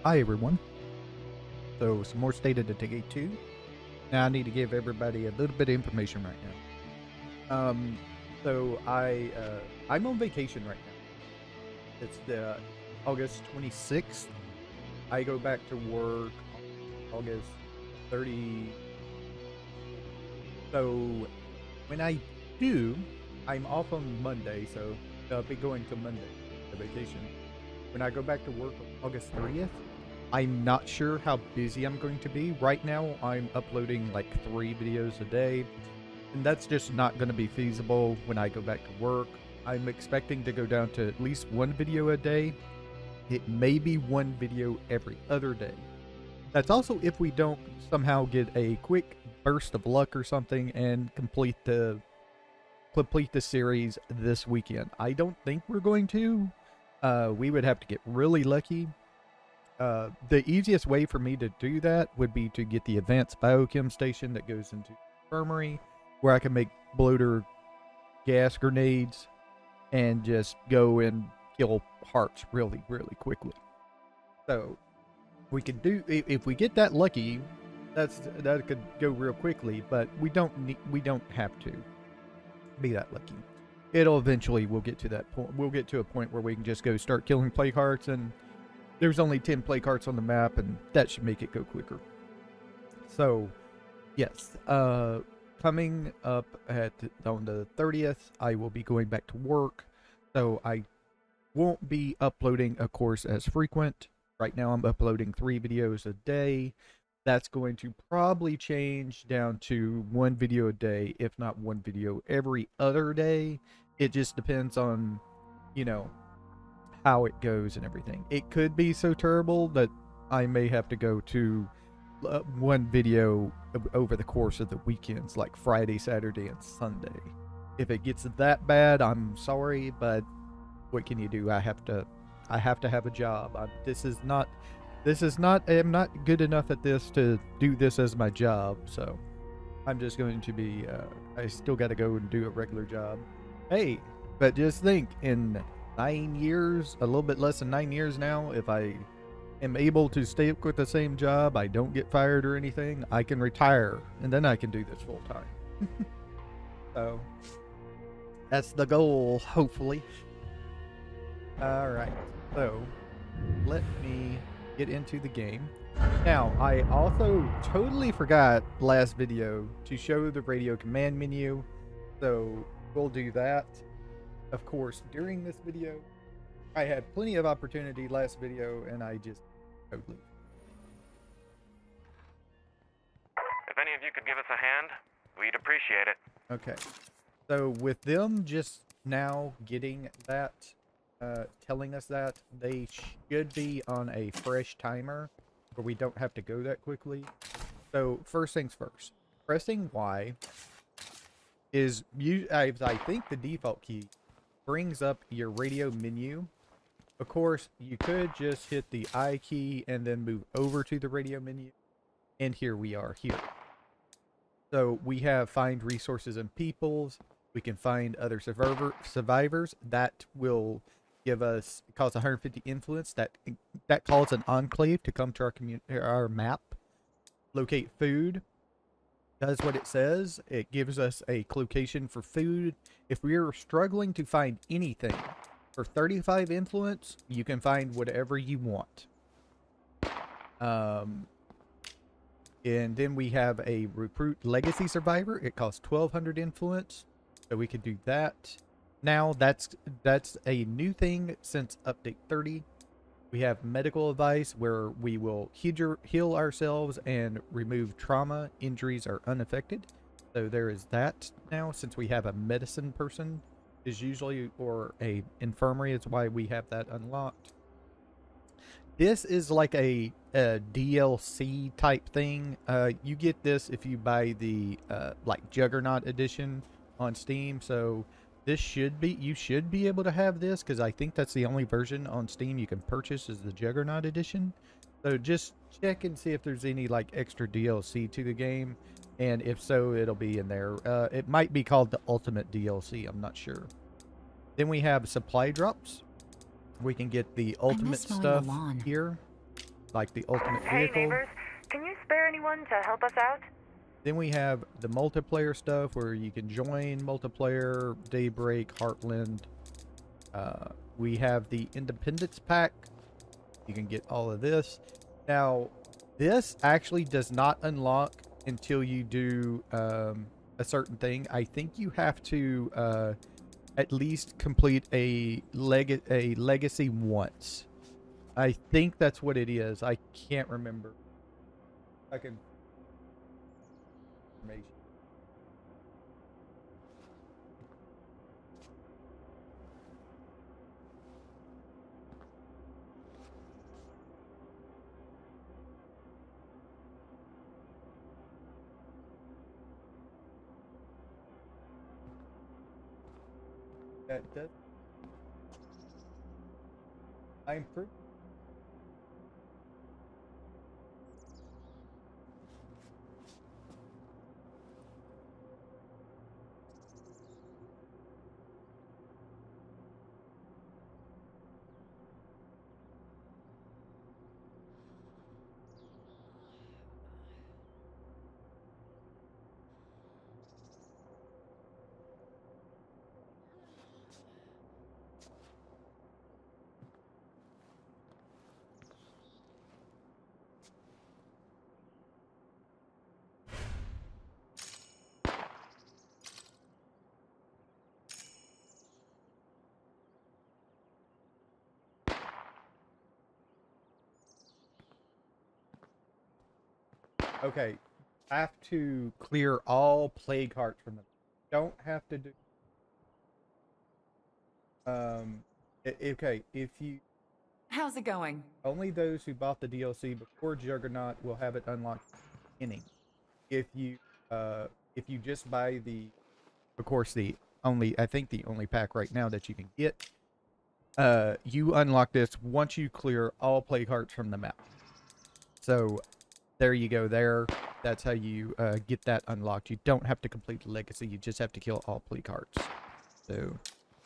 Hi everyone. So some more State of Decay 2. Now I need to give everybody a little bit of information right now. I'm on vacation right now. It's the August 26th. I go back to work August 30. So when I do, I'm off on Monday, so I'll be going to Monday, the vacation. When I go back to work on August 30th, I'm not sure how busy I'm going to be. Right now, I'm uploading like 3 videos a day, and that's just not going to be feasible when I go back to work. I'm expecting to go down to at least 1 video a day. It may be 1 video every other day. That's also if we don't somehow get a quick burst of luck or something and complete the series this weekend. I don't think we're going to. We would have to get really lucky. The easiest way for me to do that would be to get the advanced biochem station that goes into the infirmary, where I can make bloater gas grenades and just go and kill hearts really, really quickly. So we could do, if we get that lucky, that could go real quickly, but we don't have to be that lucky. We'll get to that point. We'll get to a point where we can just go start killing plague hearts, and there's only 10 plague hearts on the map, and that should make it go quicker. So, yes, coming up on the 30th, I will be going back to work, so I won't be uploading, of course, as frequent. Right now, I'm uploading 3 videos a day. That's going to probably change down to 1 video a day, if not 1 video every other day. It just depends on, you know, how it goes and everything. It could be so terrible that I may have to go to 1 video over the course of the weekends, like Friday, Saturday, and Sunday. If it gets that bad, I'm sorry, but what can you do? I have to have a job. I'm not good enough at this to do this as my job, so I'm just going to be, I still got to go and do a regular job. Hey, but just think, in 9 years, a little bit less than 9 years now, if I am able to stay with the same job, I don't get fired or anything, I can retire, and then I can do this full time. So, that's the goal, hopefully. Alright, so, let me get into the game. Now, I also totally forgot last video to show the radio command menu, so we'll do that. Of course, during this video, I had plenty of opportunity last video, and I just totally... If any of you could give us a hand, we'd appreciate it. Okay, so with them just now getting that, telling us that, they should be on a fresh timer where we don't have to go that quickly. So first things first, pressing Y is, I think the default key brings up your radio menu. Of course, you could just hit the I key and then move over to the radio menu, and here we are here. So we have find resources and peoples. We can find other survivors. That will give us, cost 150 influence. That calls an enclave to come to our map. Locate food. Does what it says. It gives us a location for food. If we are struggling to find anything, for 35 influence, you can find whatever you want. And then we have a recruit legacy survivor. It costs 1200 influence, so we could do that. Now that's a new thing since update 30. We have medical advice, where we will heal ourselves and remove trauma. Injuries are unaffected. So there is that now, since we have a medicine person is usually, or a infirmary is why we have that unlocked. This is like a DLC type thing. You get this if you buy the like Juggernaut edition on Steam. So this you should be able to have this, because I think that's the only version on Steam you can purchase, is the Juggernaut edition. So just check and see if there's any like extra DLC to the game, and if so, it'll be in there. It might be called the Ultimate DLC, I'm not sure. Then we have supply drops. We can get the ultimate stuff here. like the ultimate Hey vehicle. neighbors, can you spare anyone to help us out? Then we have the multiplayer stuff where you can join multiplayer, Daybreak, Heartland. We have the Independence Pack. You can get all of this. Now, this actually does not unlock until you do a certain thing. I think you have to at least complete a legacy once. I think that's what it is. I can't remember. I can. Information. That does. I'm pretty. Okay, have to clear all plague hearts from them. Don't have to do. Okay, if you How's it going? only those who bought the DLC before Juggernaut will have it unlocked at the beginning. If you just buy the, of course I think the only pack right now that you can get, you unlock this once you clear all plague hearts from the map. So there you go there. That's how you get that unlocked. You don't have to complete the legacy. You just have to kill all plague hearts. So,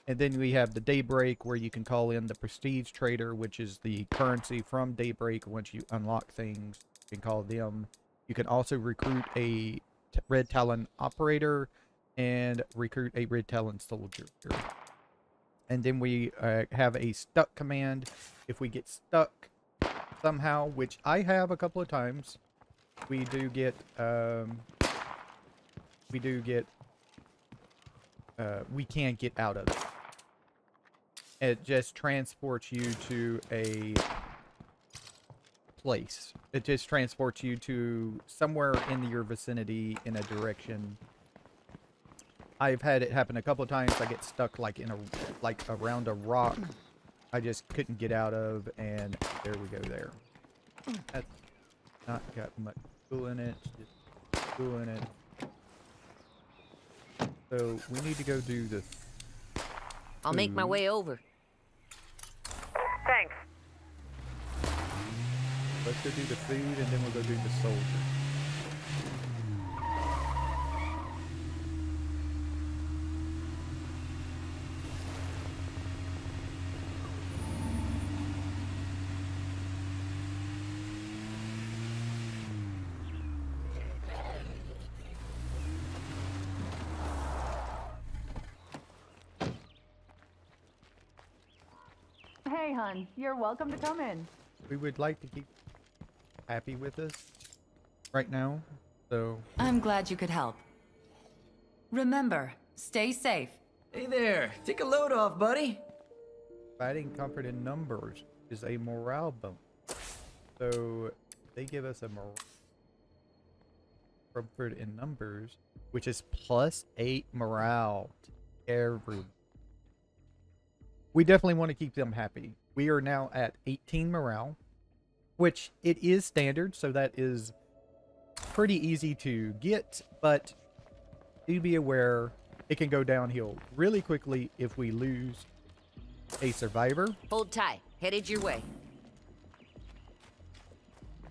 and then we have the Daybreak where you can call in the Prestige Trader, which is the currency from Daybreak. Once you unlock things, you can call them. You can also recruit a Red Talon Operator and recruit a Red Talon Soldier. And then we have a stuck command. If we get stuck somehow, which I have a couple of times, we do get we can't get out of it. It just transports you to a place. It just transports you to somewhere in your vicinity in a direction. I've had it happen a couple of times. I get stuck like around a rock I just couldn't get out of, and there we go there. That's not got much fuel in it, just fuel in it. So we need to go do this. I'll make my way over. Thanks. Let's go do the food, and then we'll go do the soldier. Hey, hun, you're welcome to come in. We would like to keep happy with us right now, so I'm glad you could help. Remember, stay safe. Hey there, take a load off, buddy. fighting comfort in numbers is a morale bump. So they give us a morale comfort in numbers, which is +8 morale to everyone. We definitely want to keep them happy. We are now at 18 morale, which it is standard, so that is pretty easy to get, but do be aware it can go downhill really quickly if we lose a survivor. Hold tight. Headed your way.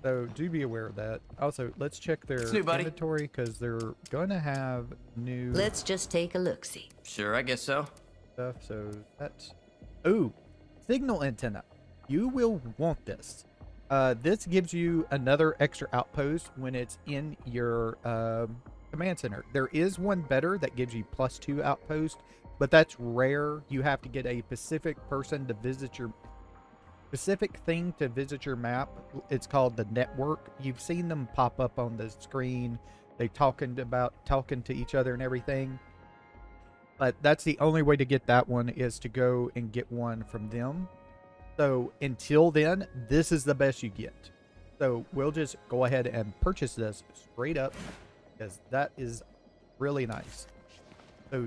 So do be aware of that. Also, let's check their New, buddy. inventory because they're gonna have new Let's just take a look-see. Sure, I guess so. stuff. So that's ooh, signal antenna. You will want this. This gives you another extra outpost when it's in your command center. There is one better that gives you +2 outpost, but that's rare. You have to get a specific person to visit your specific thing to visit your map. It's called the network. You've seen them pop up on the screen. They talking to each other and everything. But that's the only way to get that one, is to go and get one from them. So until then, this is the best you get. So we'll just go ahead and purchase this straight up, because that is really nice. So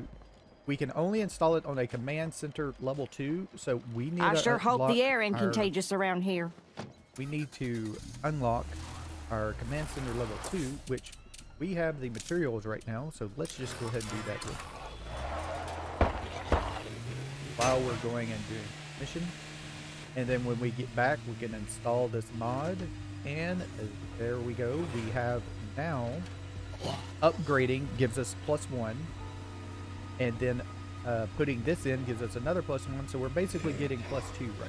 we can only install it on a command center level 2. So we need I to sure hope the air ain't our, contagious around here. We need to unlock our command center level 2, which we have the materials right now. So let's just go ahead and do that while we're going and doing mission. And then when we get back, we can install this mod. And there we go. We have now upgrading gives us +1. And then putting this in gives us another +1. So we're basically getting +2 right now.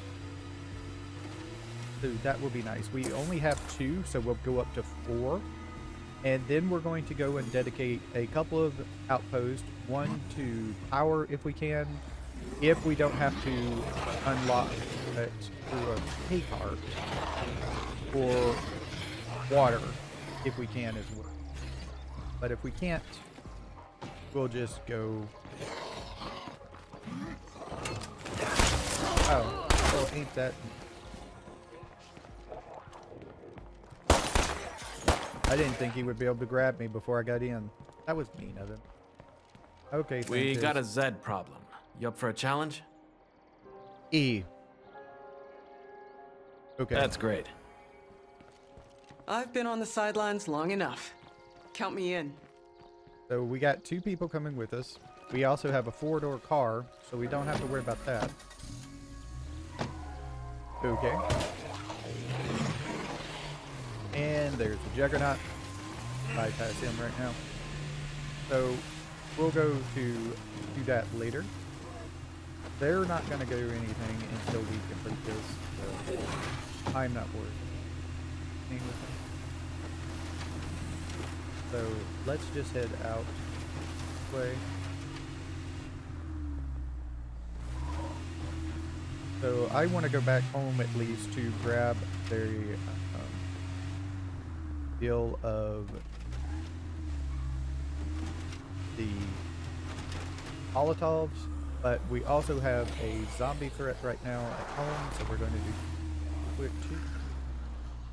So that will be nice. We only have 2, so we'll go up to 4. And then we're going to go and dedicate a couple of outposts. One to power if we can. If we don't have to unlock it through a hay cart. Or water if we can as well. But if we can't, we'll just go. Oh, ain't that. I didn't think he would be able to grab me before I got in. That was mean of him. Okay, we got a Z problem. You up for a challenge? E. Okay. That's great. I've been on the sidelines long enough. Count me in. So we got 2 people coming with us. We also have a 4-door car, so we don't have to worry about that. Okay. And there's the Juggernaut. Bypass him right now. So we'll go to do that later. They're not going to go anything until we complete this. So I'm not worried. So let's just head out this way. So I want to go back home at least to grab their deal of the Molotovs, but we also have a zombie threat right now at home, so we're going to do a quick cheat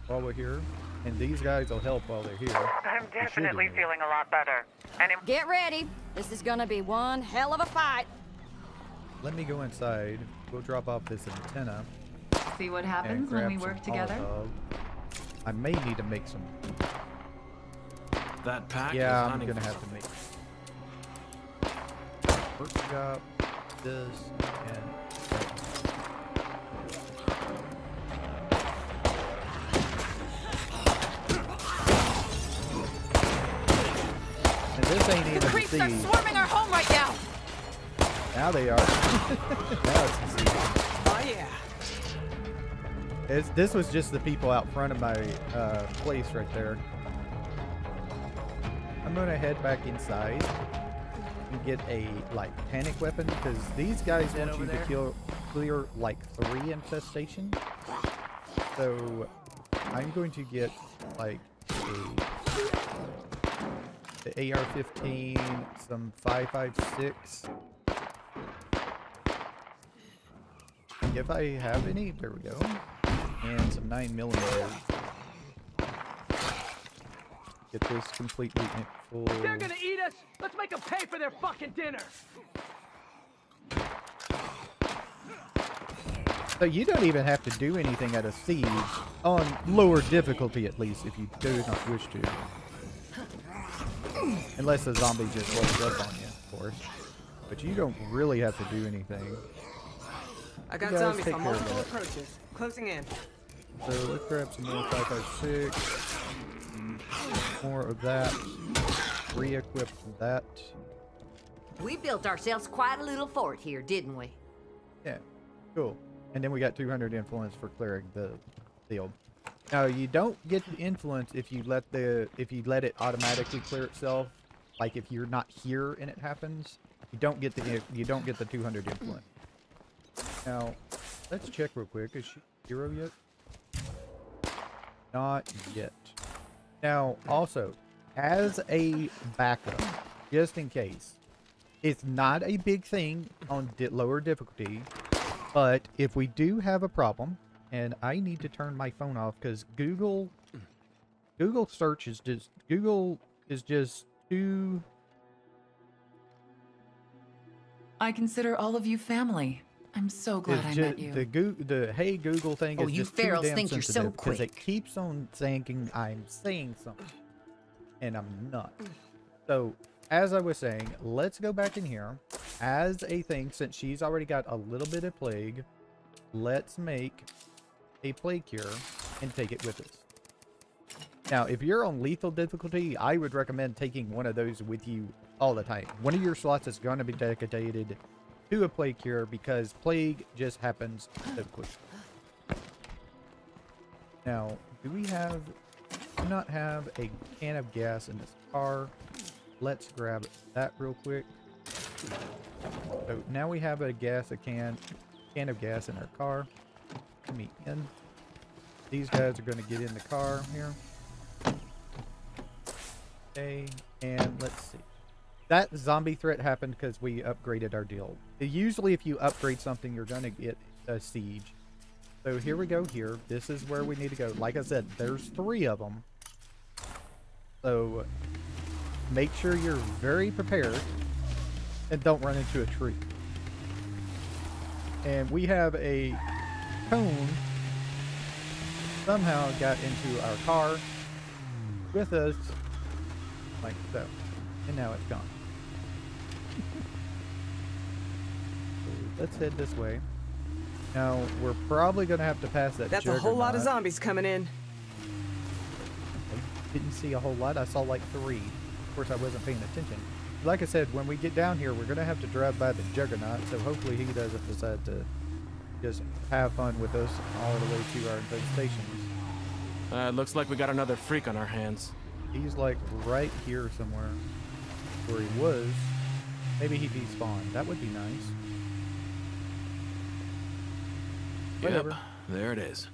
while we're here. And these guys will help while they're here. I'm definitely feeling a lot better. Get ready. This is gonna be one hell of a fight. Let me go inside. We'll drop off this antenna. See what happens when we work together? I may need to make some. That pack Yeah, is I'm gonna have to make. First job, this, and. And this ain't even The creeps the are swarming our home right now. Now they are. Now it's the season. Oh yeah. This was just the people out front of my place right there. I'm gonna head back inside and get a panic weapon, because these guys want you to clear like 3 infestation. So I'm going to get like the AR-15, some 5.56. If I have any, there we go. And some 9mm. Get this completely full. They're gonna eat us! Let's make them pay for their fucking dinner! So you don't even have to do anything at a siege, on lower difficulty at least, if you do not wish to. Unless the zombie just rolls up on you, of course. But you don't really have to do anything. I got You guys zombies take on care of multiple that. approaches. Closing in. So let's grab some more 5.56. More of that. Re-equip that. We built ourselves quite a little fort here, didn't we? Yeah, cool. And then we got 200 influence for clearing the field. Now you don't get the influence if you let it automatically clear itself. Like if you're not here and it happens, you don't get the 200 influence. Now, let's check real quick. Is she 0 yet? Not yet. Now, also, as a backup, just in case, it's not a big thing on lower difficulty, but if we do have a problem, and I need to turn my phone off because Google search is just too. I consider all of you family. I'm so glad I met you. The hey Google thing is you just too ferals damn think you're so sensitive because it quick. keeps on saying I'm saying something, and I'm not. So, as I was saying, let's go back in here. As a thing, since she's already got a little bit of plague, let's make a plague cure and take it with us. Now, if you're on lethal difficulty, I would recommend taking one of those with you all the time. One of your slots is going to be dedicated to a plague cure because plague just happens so quick. Now, do not have a can of gas in this car? Let's grab that real quick. So now we have a can of gas in our car. Let me in. These guys are going to get in the car here. Okay, and let's see. That zombie threat happened because we upgraded our deal. Usually if you upgrade something, you're going to get a siege. So here we go here. This is where we need to go. Like I said, there's 3 of them. So make sure you're very prepared and don't run into a tree. And we have a cone somehow got into our car with us like so. And now it's gone. So let's head this way. Now, we're probably going to have to pass that That's a whole lot of juggernaut. zombies coming in. I didn't see a whole lot. I saw like 3. Of course, I wasn't paying attention. Like I said, when we get down here, we're going to have to drive by the juggernaut, so hopefully he doesn't decide to just have fun with us all the way to our infestations. Looks like we got another freak on our hands. He's like right here somewhere where he was. Maybe he despawned. That would be nice. Whatever. Yep, there it is.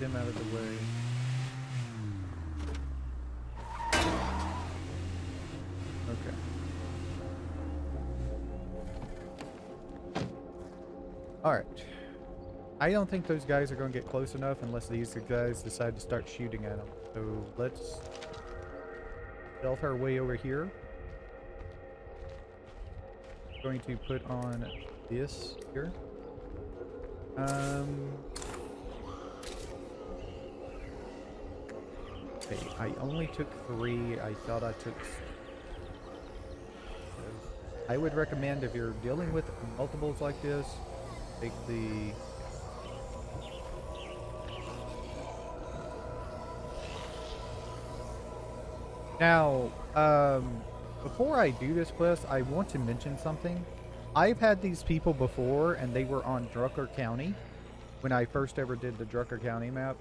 Get him out of the way. Okay. Alright. I don't think those guys are going to get close enough unless these guys decide to start shooting at them. So let's stealth our way over here. Going to put on this here. Okay, I only took 3. I thought I took. I would recommend if you're dealing with multiples like this, take the. Now, before I do this quest, I want to mention something. I've had these people before, and they were on Drucker County when I first ever did the Drucker County map.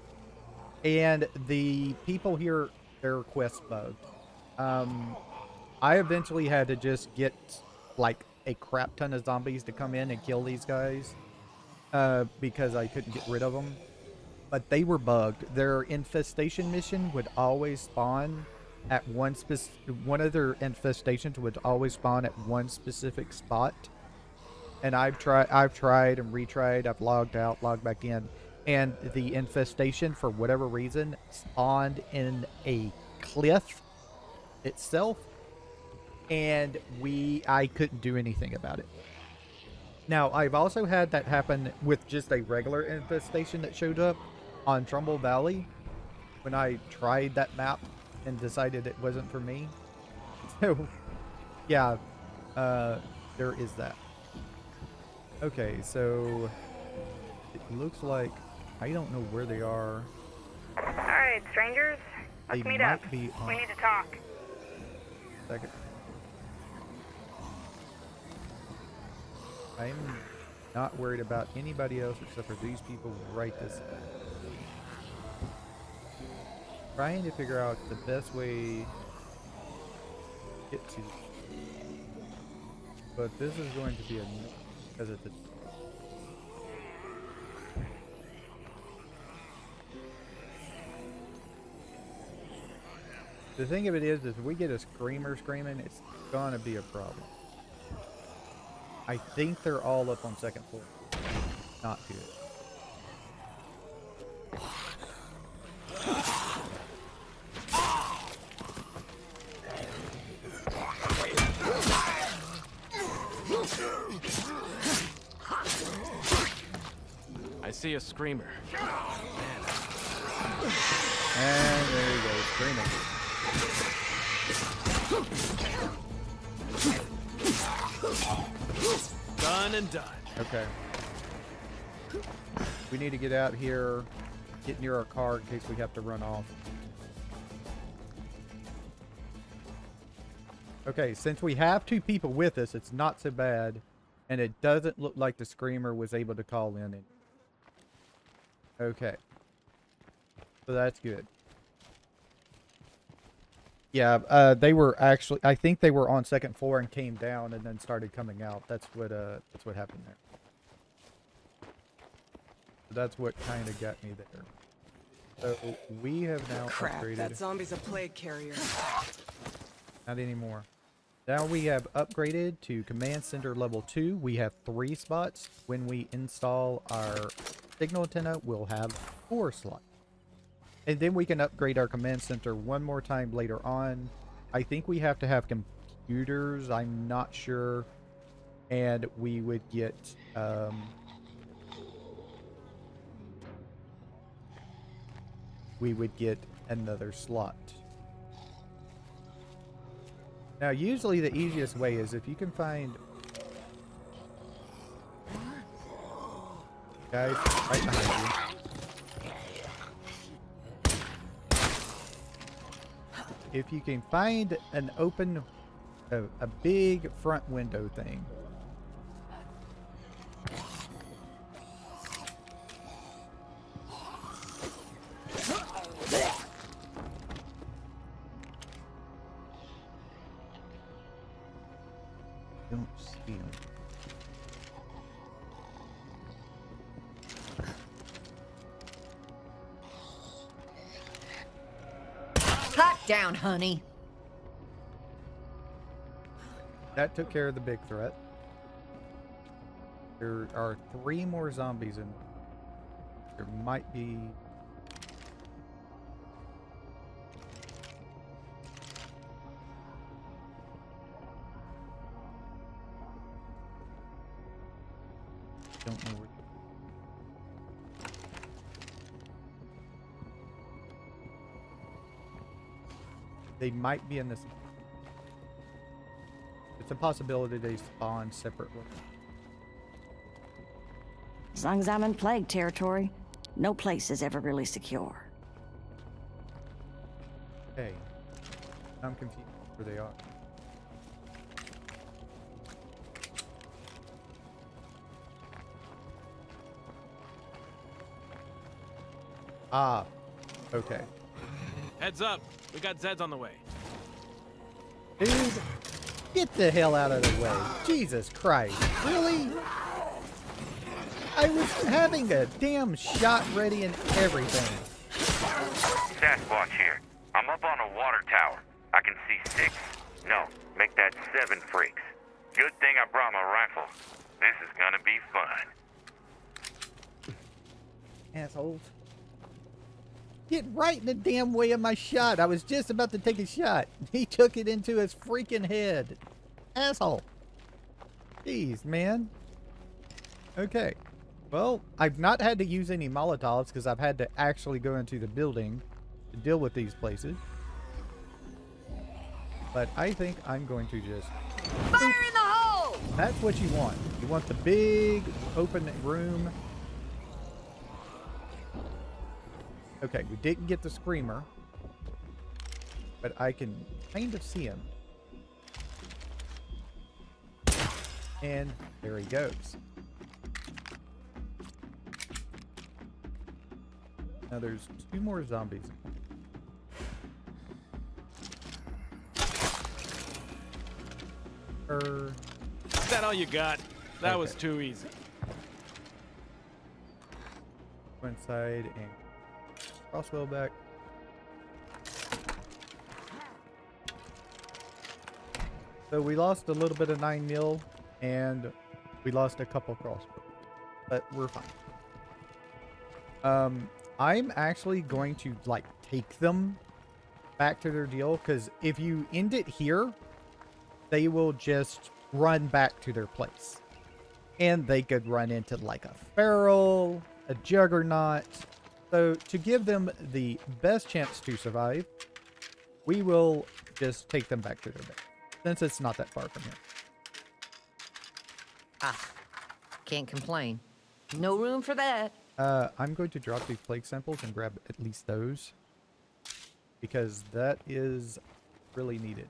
And the people here, their quest bugged. I eventually had to just get like a crap ton of zombies to come in and kill these guys because I couldn't get rid of them. But they were bugged. Their infestation mission would always spawn at one of their infestations would always spawn at one specific spot. And I've tried and retried. I've logged out, logged back in, and the infestation, for whatever reason, spawned in a cliff itself, and I couldn't do anything about it. Now, I've also had that happen with just a regular infestation that showed up on Trumbull Valley when I tried that map and decided it wasn't for me. So, yeah, there is that. Okay, so it looks like I don't know where they are. Alright, strangers. Let's They meet might up. be on- We need to talk. Second. Not worried about anybody else except for these people right this second. Trying to figure out the best way to get to. But this is going to be a because it's a the thing of it is if we get a screamer screaming, it's gonna be a problem. I think they're all up on second floor. Not good. I see a screamer. And there you go, screaming. Done and done. Okay. We need to get out here, get near our car in case we have to run off. Okay, since we have 2 people with us, it's not so bad. And it doesn't look like the screamer was able to call in. Okay. So that's good. Yeah, they were actually, I think they were on second floor and came down and then started coming out. That's what happened there. So that's what kind of got me there. So we have now upgraded. That zombie's a plague carrier. Not anymore. Now we have upgraded to Command Center level 2. We have 3 spots. When we install our signal antenna, we'll have 4 slots. And then we can upgrade our Command Center one more time later on. I think we have to have computers. I'm not sure. And we would get... we would get another slot. Now, usually the easiest way is if you can find... Guys, right behind you. If you can find an open, a big front window thing. Don't see him. Cut down, honey. That took care of the big threat. There are 3 more zombies in. There might be. Don't know where. They might be in this. It's a possibility they spawn separately. As long as I'm in plague territory, no place is ever really secure. Okay. I'm confused where they are. Ah. Okay. Heads up. We got Zeds on the way. Dude, get the hell out of the way. Jesus Christ. Really? I was having a damn shot ready and everything. Sasquatch here. I'm up on a water tower. I can see 6. No, make that 7 freaks. Good thing I brought my rifle. This is gonna be fun. Assholes. Get right in the damn way of my shot. I was just about to take a shot. He took it into his freaking head. Asshole. Jeez, man. Okay. Well, I've not had to use any Molotovs because I've had to actually go into the building to deal with these places. But I think I'm going to just... Fire in the hole! That's what you want. You want the big open room. Okay, we didn't get the screamer, but I can kind of see him. And there he goes. Now there's 2 more zombies. Is that all you got? That was too easy. Go inside and crossbow back. So we lost a little bit of 9mm and we lost a couple crossbows, but we're fine. I'm actually going to like take them back to their deal, because if you end it here, they will just run back to their place. And they could run into like a feral, a juggernaut. So to give them the best chance to survive, we will just take them back to their base, since it's not that far from here. Ah, can't complain. No room for that. I'm going to drop these plague samples and grab at least those, because that is really needed.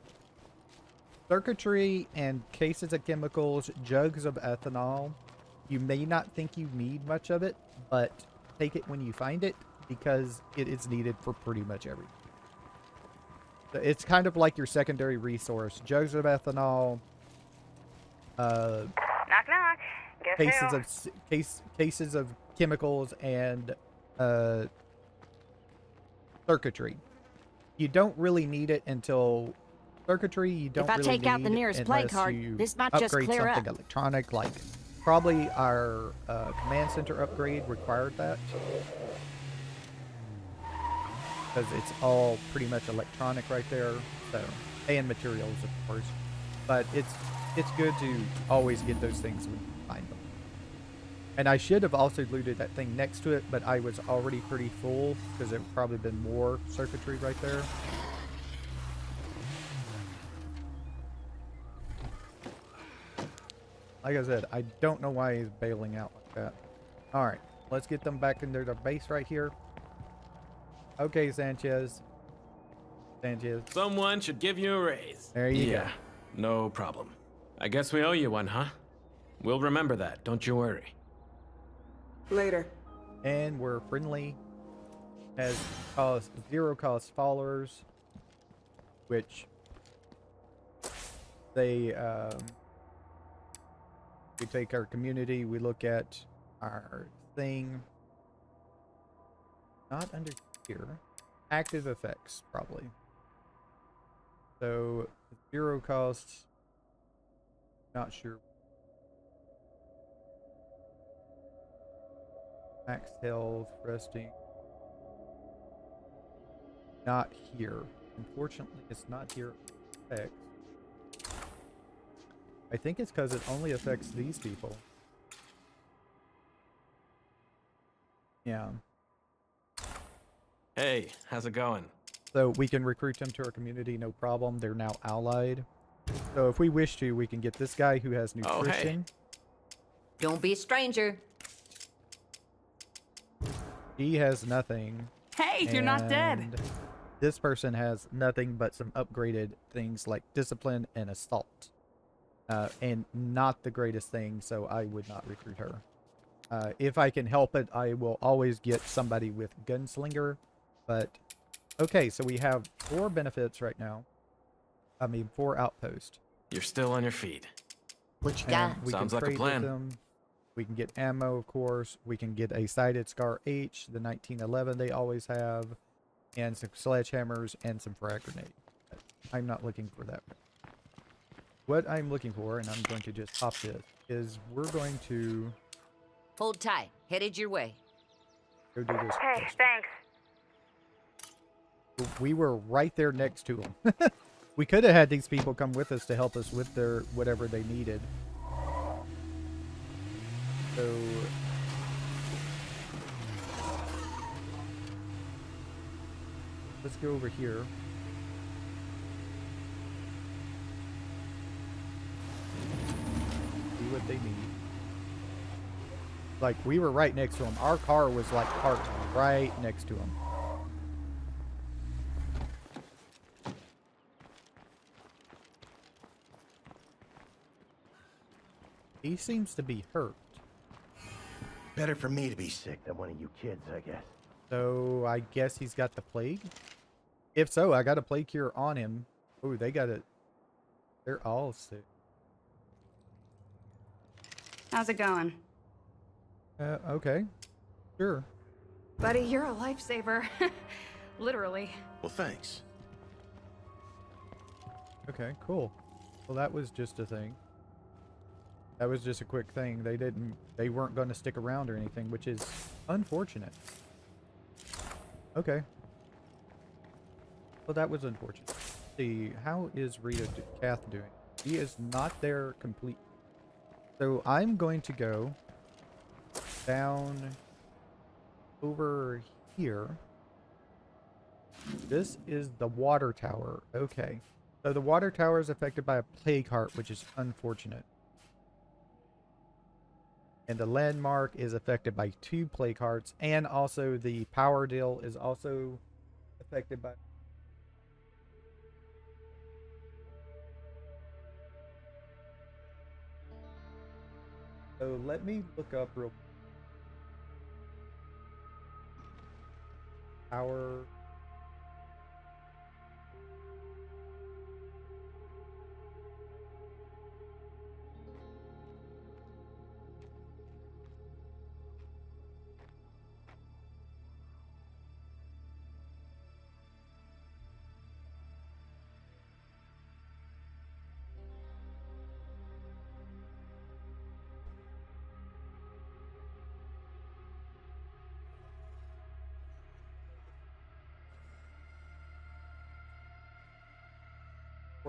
Circuitry and cases of chemicals, jugs of ethanol. You may not think you need much of it, but take it when you find it, because it is needed for pretty much everything. So it's kind of like your secondary resource. Jugs of ethanol, Knock, knock. Guess cases of chemicals, and circuitry. You don't really need it until circuitry. You don't. If I really take out the need nearest play unless card, you this might just upgrade clear something up. electronic, like probably our command center upgrade required that, because it's all pretty much electronic right there. So, and materials, of course, but it's good to always get those things when you find them. And I should have also looted that thing next to it, but I was already pretty full, because there would probably been more circuitry right there. Like I said, I don't know why he's bailing out like that. Alright, let's get them back into their base right here. Okay, Sanchez. Someone should give you a raise. There you go. No problem. I guess we owe you one, huh? We'll remember that, don't you worry. Later. And we're friendly. Has cost 0 cost followers, which they we take our community, we look at our thing. Not under here. Active effects, probably. So 0 costs. Not sure. Max health, resting. Not here. Unfortunately, it's not here. Effects. I think it's because it only affects these people. Yeah. Hey, how's it going? So we can recruit them to our community, no problem. They're now allied. So if we wish to, we can get this guy who has nutrition. Don't be a stranger. He has nothing. Hey, you're not dead. And this person has nothing but some upgraded things like discipline and assault. And not the greatest thing, so I would not recruit her. If I can help it, I will always get somebody with gunslinger. But, okay, so we have 4 benefits right now. I mean, 4 outposts. You're still on your feet. What you got? We Sounds can like a trade plan. with them. We can get ammo, of course. We can get a sighted Scar H, the 1911 they always have, and some sledgehammers and some frag grenades. I'm not looking for that. What I'm looking for, and I'm going to just pop this, is we're going to Hold tight. Headed your way. go do this. Hey, first. thanks. We were right there next to them. We could have had these people come with us to help us with their whatever they needed. So let's go over here. See what they need. Like, we were right next to them. Our car was like parked right next to them. He seems to be hurt. Better for me to be sick than one of you kids, I guess. So I guess he's got the plague. If so, I got a plague cure on him. Oh, they got it. They're all sick. How's it going? Okay. Sure. Buddy, you're a lifesaver. Literally. Well, thanks. Okay, cool. Well, that was just a thing. That was just a quick thing. They weren't going to stick around or anything, which is unfortunate. Okay. Well, that was unfortunate. Let's see, how is Rita Kath doing? She is not there complete. So I'm going to go down over here. This is the water tower. Okay. So the water tower is affected by a plague heart, which is unfortunate. And the landmark is affected by 2 plague hearts, and also the power deal is also affected by... So let me look up real quick. Power...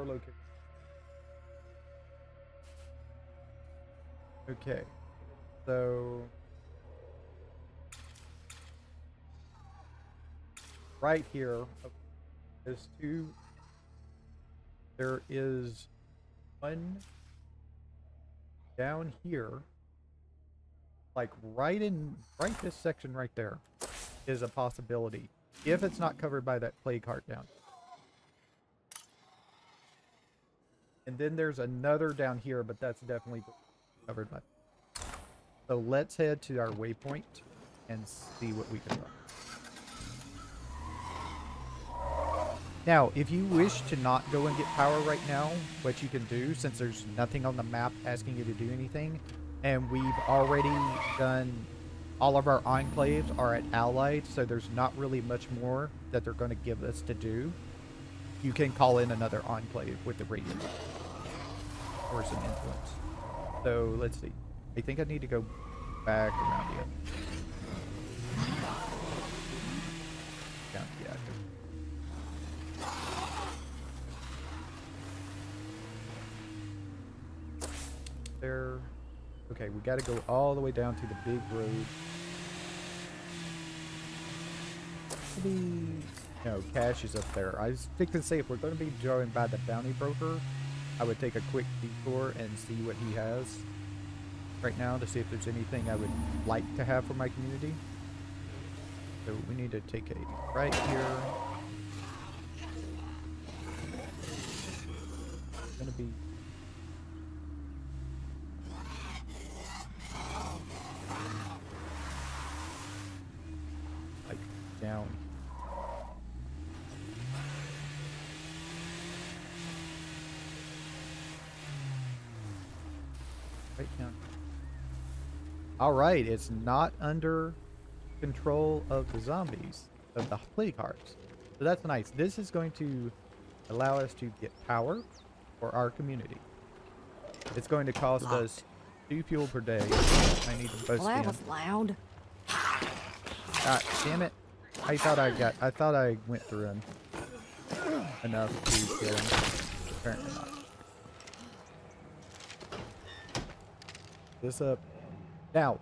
location. Okay, so right here, there's 2. There is 1 down here, like right this section right there is a possibility if it's not covered by that plague heart down. And then there's another down here, but that's definitely covered by. So let's head to our waypoint and see what we can run. Now, if you wish to not go and get power right now, what you can do, since there's nothing on the map asking you to do anything, and we've already done, all of our enclaves are at Allied, so there's not really much more that they're going to give us to do. You can call in another enclave with the radio or some influence. So let's see. I think I need to go back around here. Down, yeah. There. Okay, we got to go all the way down to the big road. Maybe. No, Cash is up there. I was thinking to say, if we're going to be going by the bounty broker, I would take a quick detour and see what he has right now to see if there's anything I would like to have for my community. So we need to take a right here. It's going to be... like down. Right down. All right, it's not under control of the zombies, of the plague hearts. So that's nice. This is going to allow us to get power for our community. It's going to cost us 2 fuel per day. I need to both. Well, that was loud. God damn it! I thought I went through him enough to kill him. Apparently not. This up. Now,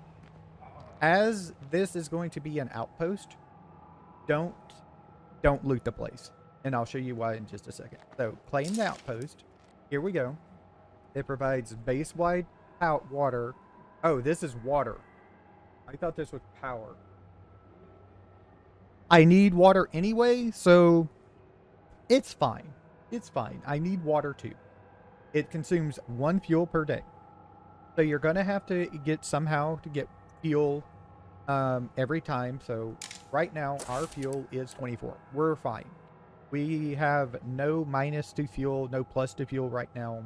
as this is going to be an outpost, don't loot the place. And I'll show you why in just a second. So, claim the outpost. Here we go. It provides base-wide out water. Oh, this is water. I thought this was power. I need water anyway, so it's fine. It's fine. I need water too. It consumes 1 fuel per day. So you're going to have to get somehow to get fuel every time. So right now our fuel is 24. We're fine. We have no minus to fuel, no plus to fuel right now.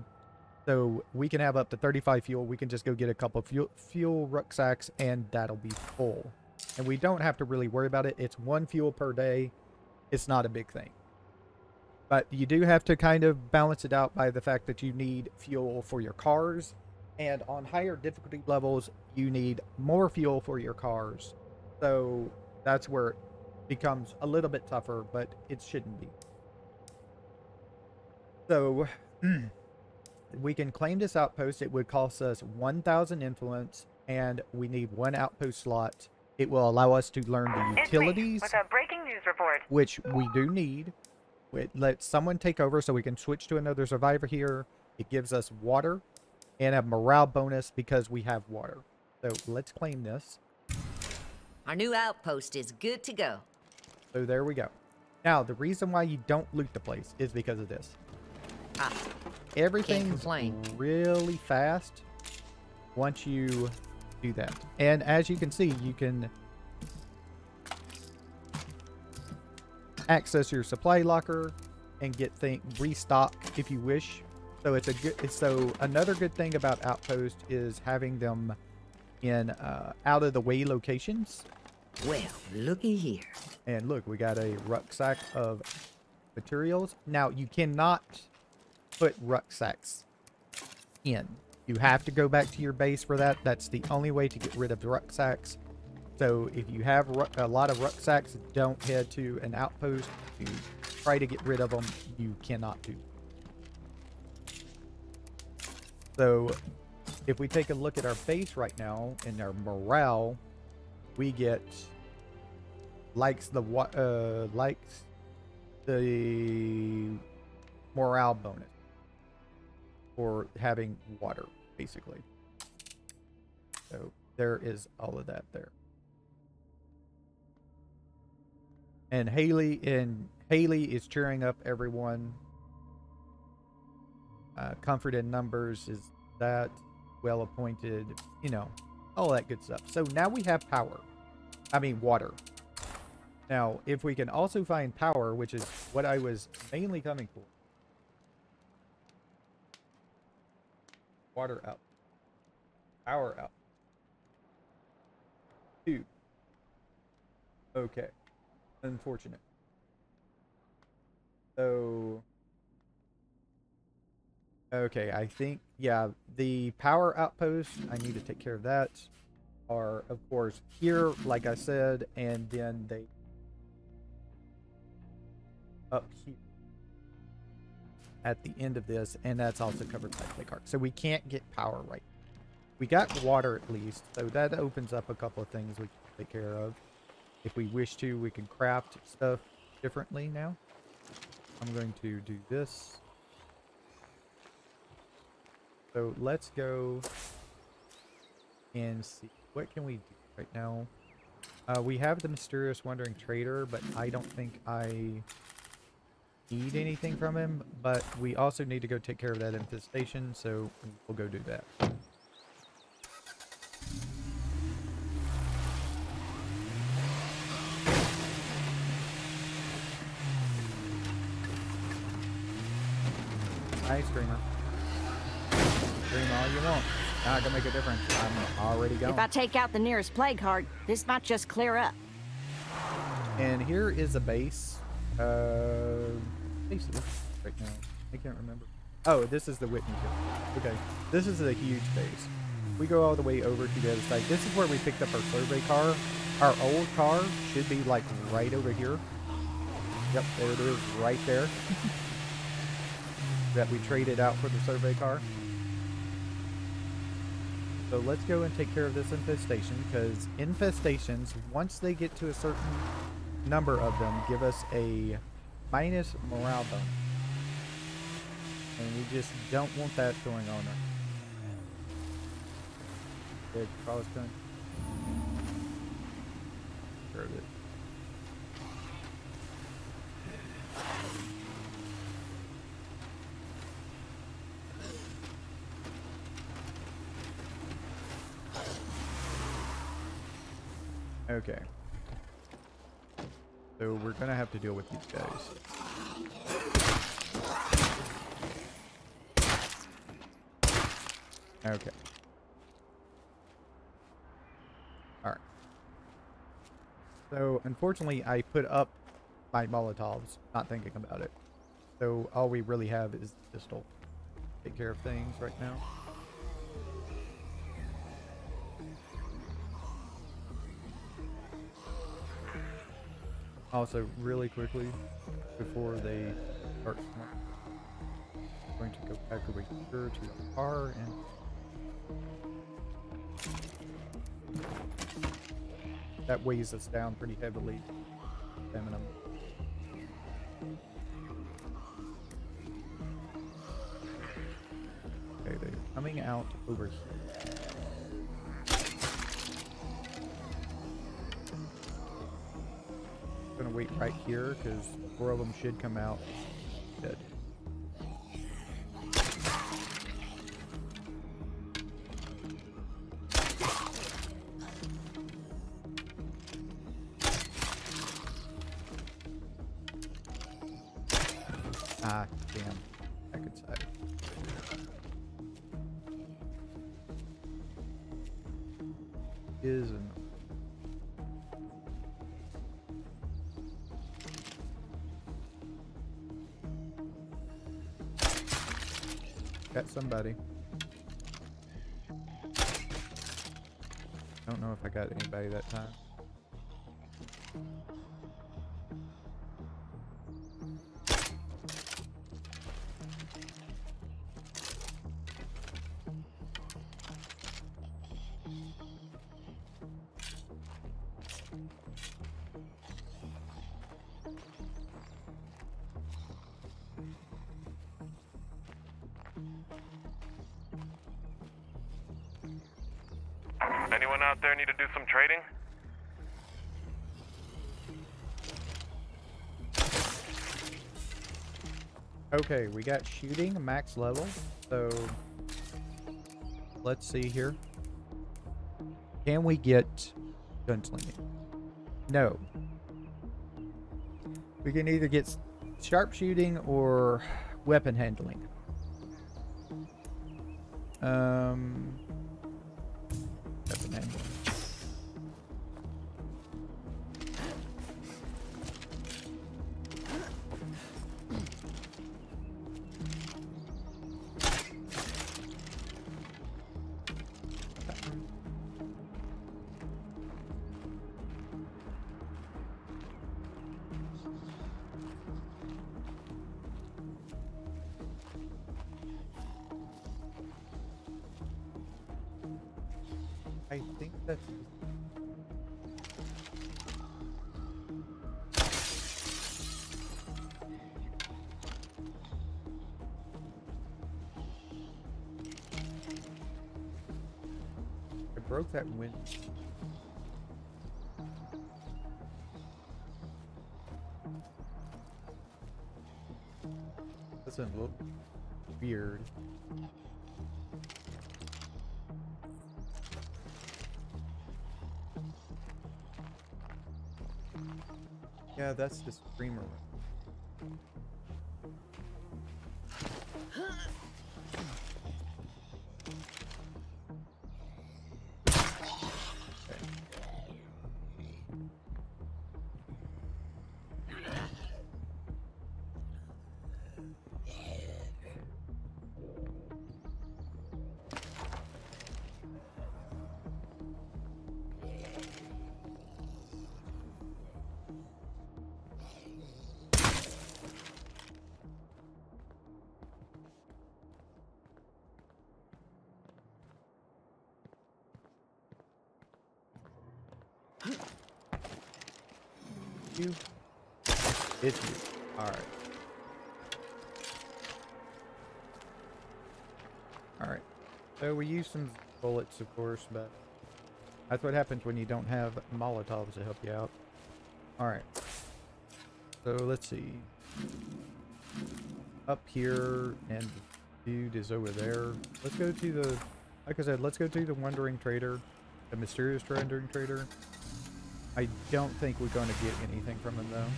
So we can have up to 35 fuel. We can just go get a couple of fuel rucksacks and that'll be full. And we don't have to really worry about it. It's 1 fuel per day. It's not a big thing. But you do have to kind of balance it out by the fact that you need fuel for your cars. And on higher difficulty levels, you need more fuel for your cars. So that's where it becomes a little bit tougher, but it shouldn't be. So we can claim this outpost. It would cost us 1,000 influence, and we need 1 outpost slot. It will allow us to learn the utilities, with a breaking news report, which we do need. It lets someone take over so we can switch to another survivor here. It gives us water and a morale bonus because we have water. So let's claim this. Our new outpost is good to go. So there we go. Now, the reason why you don't loot the place is because of this. Everything's really fast once you do that. And as you can see, you can access your supply locker and get restock if you wish. So it's a good. So another good thing about Outpost is having them in out of the way locations. Well, looky here. And look, we got a rucksack of materials. Now you cannot put rucksacks in. You have to go back to your base for that. That's the only way to get rid of rucksacks. So if you have a lot of rucksacks, don't head to an outpost to try to get rid of them. You cannot do. So if we take a look at our base right now and our morale, we get likes the morale bonus for having water, basically. So there is all of that there. And Haley is cheering up everyone. Comfort in numbers is that, well appointed, you know, all that good stuff. So now we have power. I mean water. Now, if we can also find power, which is what I was mainly coming for. Water out. Power out. 2. Okay. Unfortunate. So okay, I think, yeah, the power outpost, I need to take care of that, are of course here, like I said, and then they up here at the end of this, and that's also covered by play card. So we can't get power right. We got water at least, so that opens up a couple of things we can take care of. If we wish to, we can craft stuff differently now. I'm going to do this. So let's go and see, what can we do right now? We have the mysterious wandering trader, but I don't think I need anything from him. But we also need to go take care of that infestation, so we'll go do that. Hi, streamer. Stream all you want. Not gonna make a difference. I'm already going. If I take out the nearest plague heart, this might just clear up. And here is a base. Basically, right now, I can't remember. Oh, this is the Whitney field. Okay, this is a huge base. We go all the way over to the other side. This is where we picked up our survey car. Our old car should be like right over here. Yep, there it is, right there. That we traded out for the survey car. So let's go and take care of this infestation, because infestations, once they get to a certain number of them, give us a minus morale bonus. And we just don't want that going on there. Good cross gun. Sure of it. Okay. So we're gonna have to deal with these guys. Okay. Alright. So, unfortunately, I put up my Molotovs, not thinking about it. So, all we really have is the pistol. Take care of things right now. Also, really quickly, before they start, I'm going to go back over here to the car and that weighs us down pretty heavily. Stamina. Okay, they're coming out over here. I'm gonna wait right here because 4 of them should come out dead. Ah, damn. Back inside. Is an got somebody. Don't know if I got anybody that time. Anyone out there need to do some trading? Okay, we got shooting max level, so let's see here. Can we get gunslinging? No. We can either get sharpshooting or weapon handling. Weapon handling. I think that's... I broke that window. Doesn't look weird. Yeah, that's the screamer. You? It's you. Alright. Alright. So we use some bullets, of course, but that's what happens when you don't have Molotovs to help you out. Alright. So let's see. Up here, and the dude is over there. Let's go to the, like I said, let's go to the Wandering Trader. The mysterious Wandering Trader. I don't think we're going to get anything from him, though.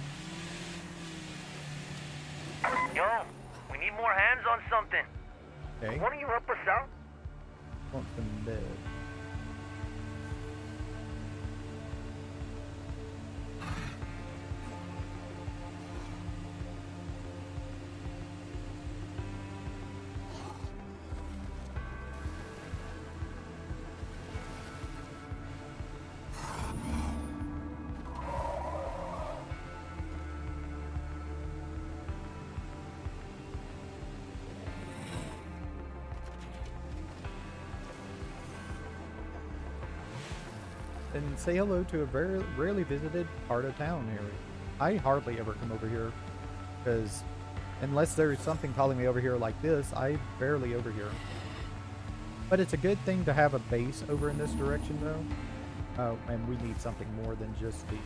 Yo, we need more hands on something. Okay. One of you help us out? Want some bed. And say hello to a very rarely visited part of town here. I hardly ever come over here because unless there's something calling me over here like this, I barely over here. But it's a good thing to have a base over in this direction though. And we need something more than just the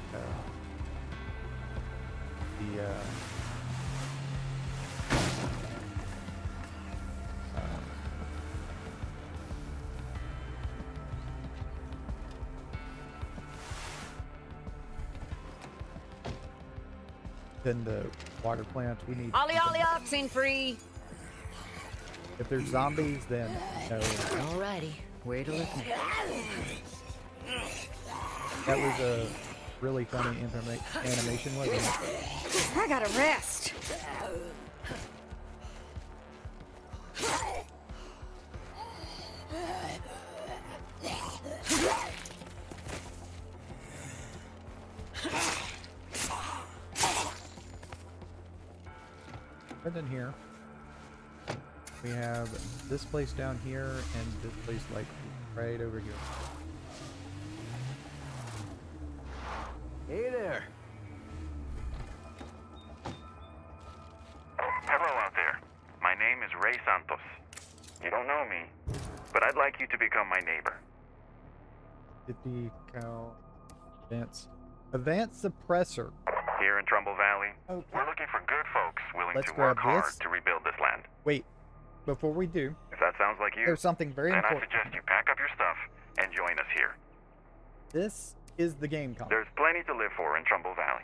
than the water plants. We need Ollie, ollie, oxen free. if there's zombies, then no. Alrighty, where to look now? That was a really funny animation, wasn't it? I gotta rest. And then here we have this place down here and this place like right over here. Hey there. Hello out there. My name is Ray Santos. You don't know me, but I'd like you to become my neighbor. 50 cal advance suppressor. Here in Trumbull Valley, Okay. we're looking for good folks willing Let's to work grab hard this. to rebuild this land. Wait, before we do, If that sounds like you, there's something very then I important. suggest you pack up your stuff and join us here. This is the game console. There's plenty to live for in Trumbull Valley.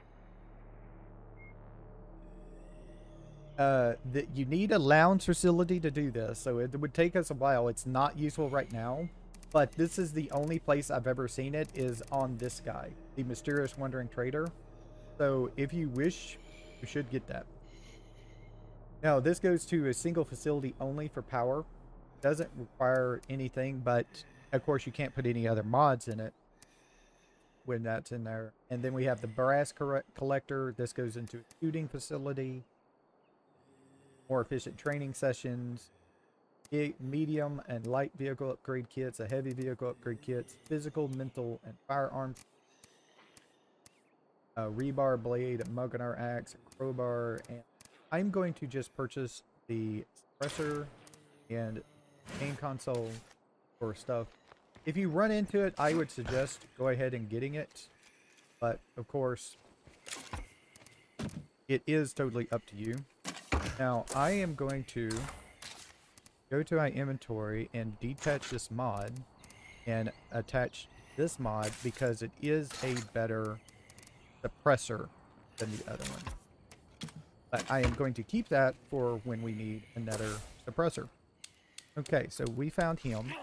That you need a lounge facility to do this, so it would take us a while. It's not useful right now, but this is the only place I've ever seen it is on this guy, the mysterious wandering trader. So if you wish, you should get that. Now this goes to a single facility only for power. Doesn't require anything, but of course you can't put any other mods in it when that's in there. And then we have the brass collector. This goes into a shooting facility. More efficient training sessions, medium and light vehicle upgrade kits, a heavy vehicle upgrade kits, physical, mental, and firearms, a rebar blade, a Muganar axe, a crowbar, and I'm going to just purchase the suppressor and game console for stuff. If you run into it, I would suggest go ahead and getting it, but of course, it is totally up to you. Now, I am going to go to my inventory and detach this mod and attach this mod because it is a better suppressor than the other one. But I am going to keep that for when we need another suppressor. Okay, so we found him.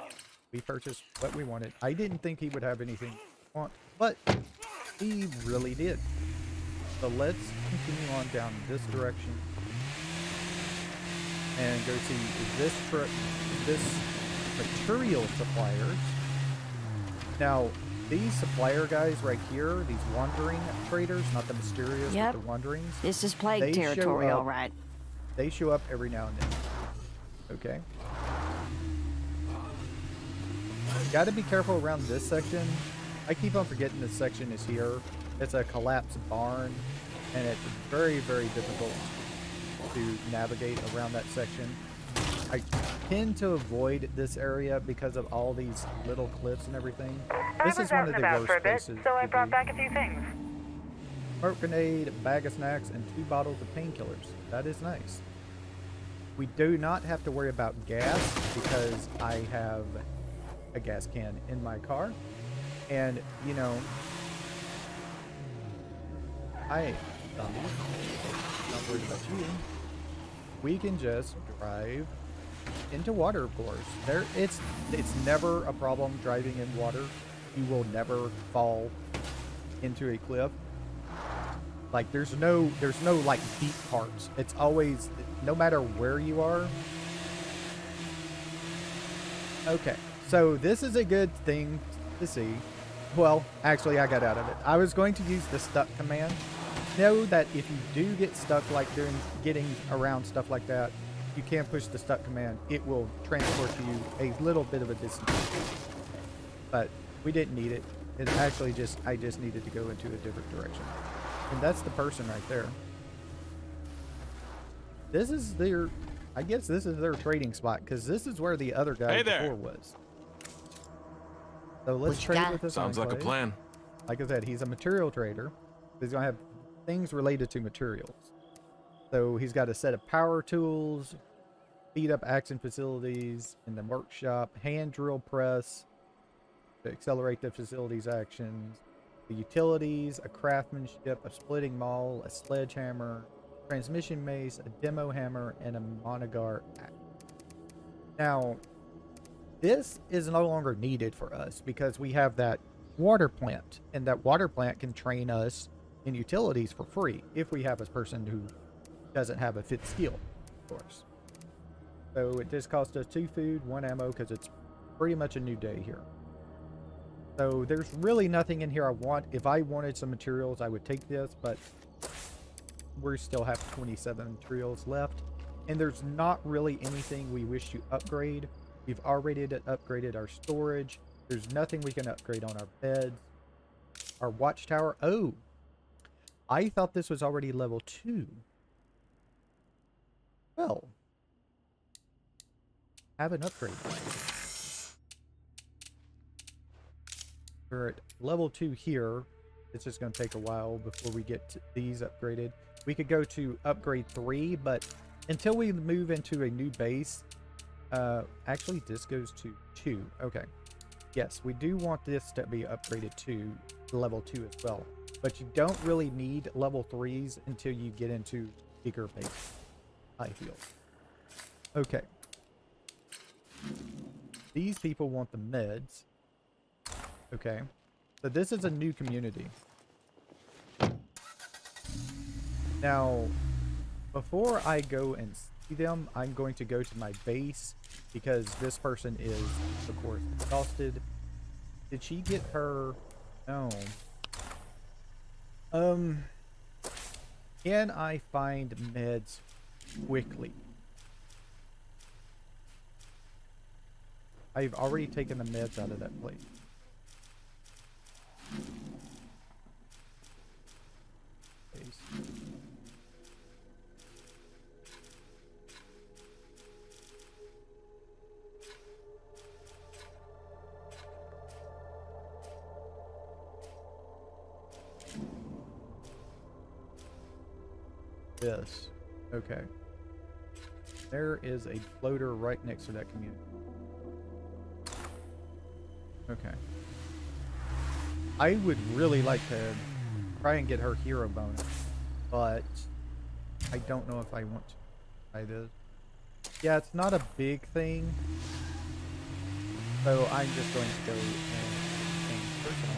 We purchased what we wanted. I didn't think he would have anything to want, but he really did. So let's continue on down this direction and go see this material suppliers. Now, these supplier guys right here, these wandering traders, not the mysterious, Yep. but the wanderings. This is plague They show territory, up- all right. They show up every now and then. Okay. Got to be careful around this section. I keep on forgetting this section is here. It's a collapsed barn, and it's very, very difficult to navigate around that section. I tend to avoid this area because of all these little cliffs and everything. This is one of the worst places. So I to brought be. back a few things. Smoke grenade, a bag of snacks, and 2 bottles of painkillers. That is nice. We do not have to worry about gas because I have a gas can in my car. And, you know, Hi, zombie. Not worried about you. We can just drive into water, of course. It's never a problem driving in water. You will never fall into a cliff. Like there's no like deep parts. It's always, no matter where you are. Okay, so this is a good thing to see. Well, actually I got out of it. I was going to use the stuck command. Know that if you do get stuck, like getting around stuff like that, you can push the stuck command. It will transport you a little bit of a distance. But we didn't need it. It actually I just needed to go into a different direction. And that's the person right there. This is their, I guess this is their trading spot, because this is where the other guy before was. So let's trade with this. Sounds like a plan. Like I said, he's a material trader. He's going to have things related to materials. So he's got a set of power tools, speed up action facilities in the workshop, hand drill press to accelerate the facility's actions, the utilities, a craftsmanship, a splitting maul, a sledgehammer, transmission mace, a demo hammer, and a monogar axe. Now, this is no longer needed for us because we have that water plant, and that water plant can train us in utilities for free if we have a person who doesn't have a fit skill, of course. So it just costs us 2 food, 1 ammo, because it's pretty much a new day here. So there's really nothing in here I want. If I wanted some materials, I would take this, but we still have 27 materials left. And there's not really anything we wish to upgrade. We've already upgraded our storage. There's nothing we can upgrade on our beds. Our watchtower. Oh, I thought this was already level 2. Well, have an upgrade. We're at level 2 here. It's just going to take a while before we get these upgraded. We could go to upgrade 3, but until we move into a new base, actually this goes to 2. Okay. Yes, we do want this to be upgraded to level 2 as well. But you don't really need level 3s until you get into bigger base, I feel. Okay. These people want the meds. Okay. So this is a new community. Now, before I go and see them, I'm going to go to my base because this person is, of course, exhausted. Did she get her? No. Can I find meds quickly? I've already taken the meds out of that place. This. Okay. There is a floater right next to that community. Okay. I would really like to try and get her hero bonus, but I don't know if I want to try this. Yeah, it's not a big thing, so I'm just going to go and change personal.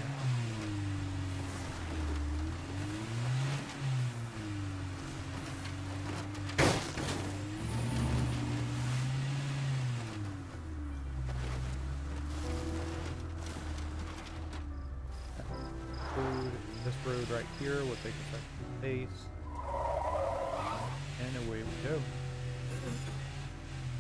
This road right here will take us back to the base. And away we go.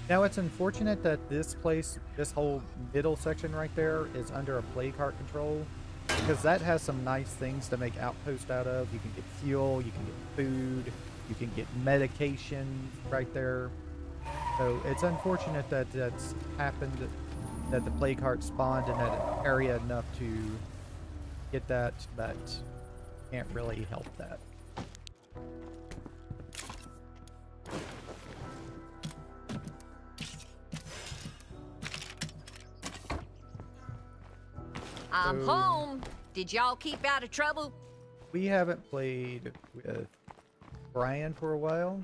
Now it's unfortunate that this place, this whole middle section right there is under a plague heart control, because that has some nice things to make Outpost out of. You can get fuel, you can get food, you can get medication right there. So it's unfortunate that that's happened, that the plague heart spawned in that area enough to get that, but can't really help that. I'm home. Did y'all keep out of trouble? we haven't played with Brian for a while.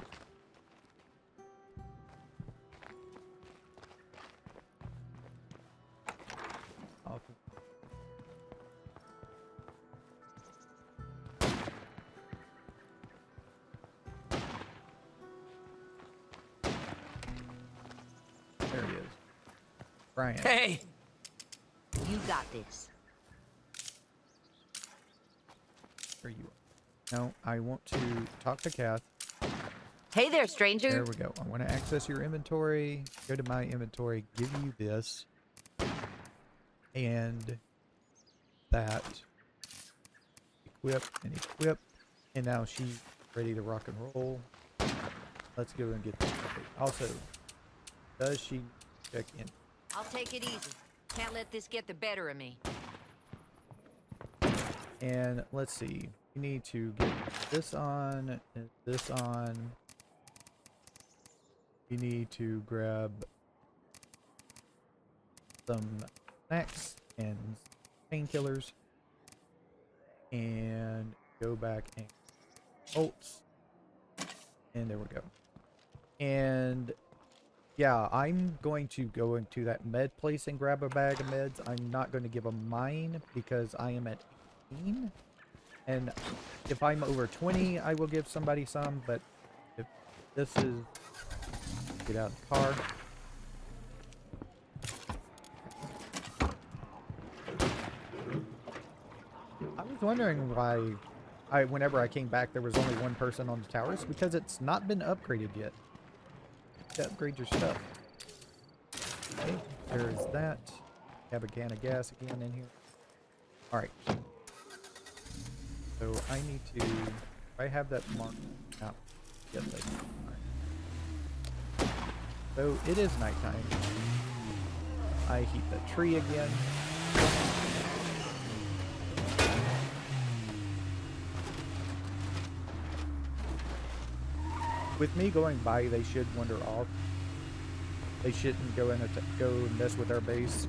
There he is. Brian. Hey! You got this. There you are. No, I want to talk to Kath. Hey there, stranger. There we go. I want to access your inventory. Go to my inventory. Give you this. And that. Equip and equip. And now she's ready to rock and roll. Let's go and get this. Also, does she check in? I'll take it easy. Can't let this get the better of me. And let's see. We need to get this on and this on. You need to grab some snacks and painkillers and go back and bolts. And there we go. And yeah, I'm going to go into that med place and grab a bag of meds. I'm not going to give them mine because I am at 18. And if I'm over 20, I will give somebody some. But if this is... Get out of the car. I was wondering why whenever I came back, there was only one person on the towers. Because it's not been upgraded yet. To upgrade your stuff. Okay, there is that. Have a can of gas again in here. Alright. So I need to... I have that marked out. Yes, I do. Alright. So it is nighttime. I heat the tree again. With me going by, they should wander off. They shouldn't go in go and mess with our base.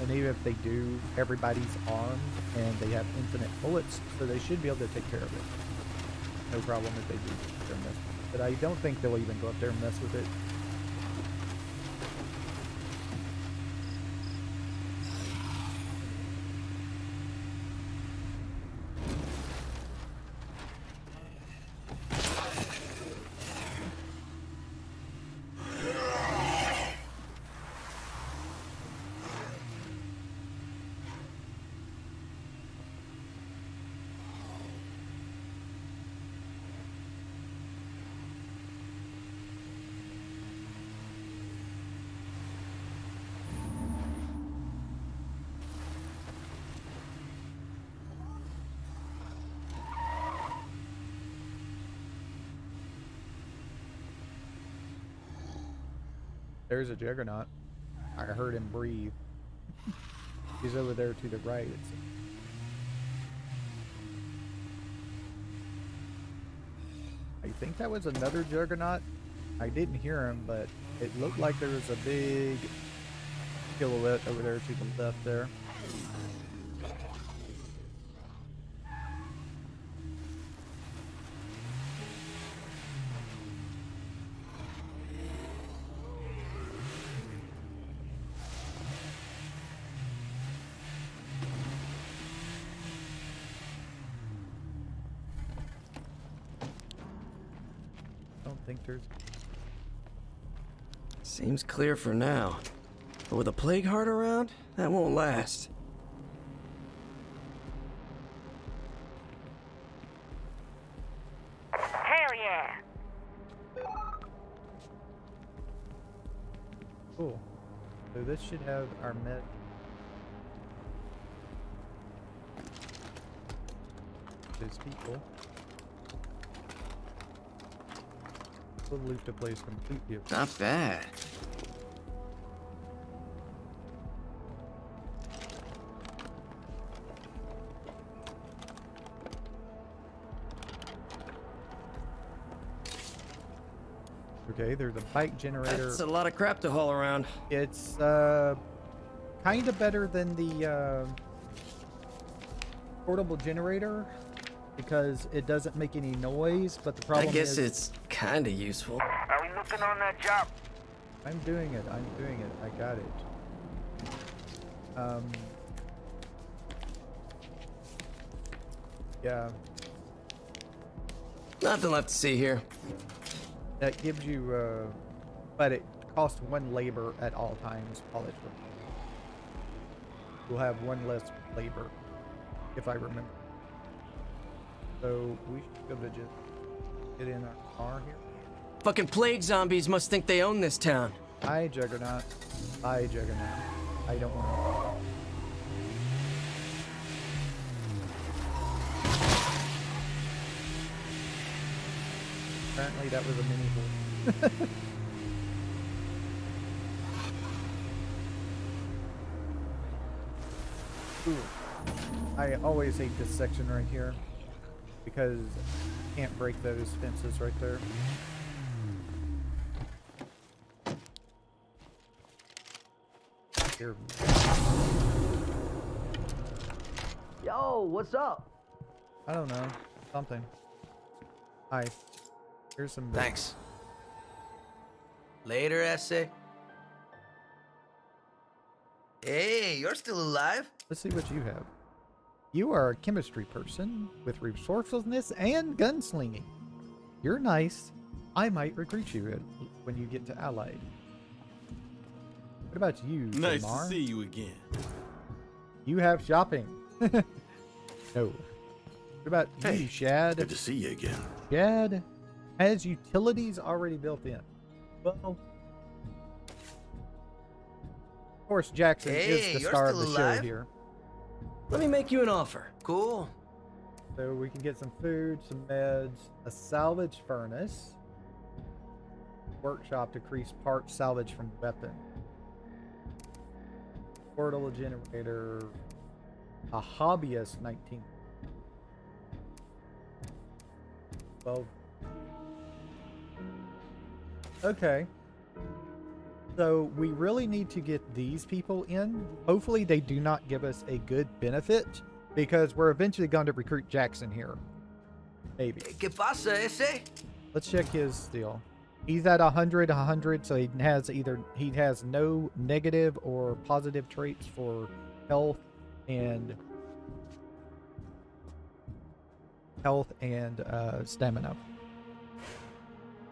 And even if they do, everybody's armed and they have infinite bullets, so they should be able to take care of it. No problem if they do go there and mess with it. But I don't think they'll even go up there and mess with it. There's a Juggernaut. I heard him breathe. He's over there to the right. I think that was another Juggernaut. I didn't hear him, but it looked like there was a big silhouette over there to the left there. Seems clear for now. But with a plague heart around, that won't last. Hell yeah! Cool. So this should have our med. Those people. We'll loot the place completely. Not bad. Okay, there's a bike generator. That's a lot of crap to haul around. It's kind of better than the portable generator because it doesn't make any noise, but the problem I guess is it's kind of useful. Are we looking on that job? I'm doing it. I got it. Yeah. Nothing left to see here. That gives you, but it costs 1 labor at all times while it's working. You'll have 1 less labor, if I remember. So we should be able to just get in our car here. Fucking plague zombies must think they own this town. Hi, Juggernaut. Hi, Juggernaut. I don't want Apparently that was a mini horse. Ooh. I always hate this section right here because you can't break those fences right there. Here. Yo, what's up? I don't know. Something. Hi. Here's some. Thanks. Later, essay. Hey, you're still alive? Let's see what you have. You are a chemistry person with resourcefulness and gunslinging. You're nice. I might recruit you when you get to Allied. What about you, Nice Tamar? to see you again. You have shopping. No. What about you, Shad? Good to see you again. Shad has utilities already built in. Well, of course, Jackson is the star of the show here. Let me make you an offer. Cool. So we can get some food, some meds, a salvage furnace, workshop to increase parts salvage from weapon, portable generator, a hobbyist 19. 12. Okay. So we really need to get these people in. Hopefully they do not give us a good benefit because we're eventually going to recruit Jackson here. Maybe. ¿Qué pasa, ese? Let's check his deal. He's at 100, so he has no negative or positive traits for health and stamina.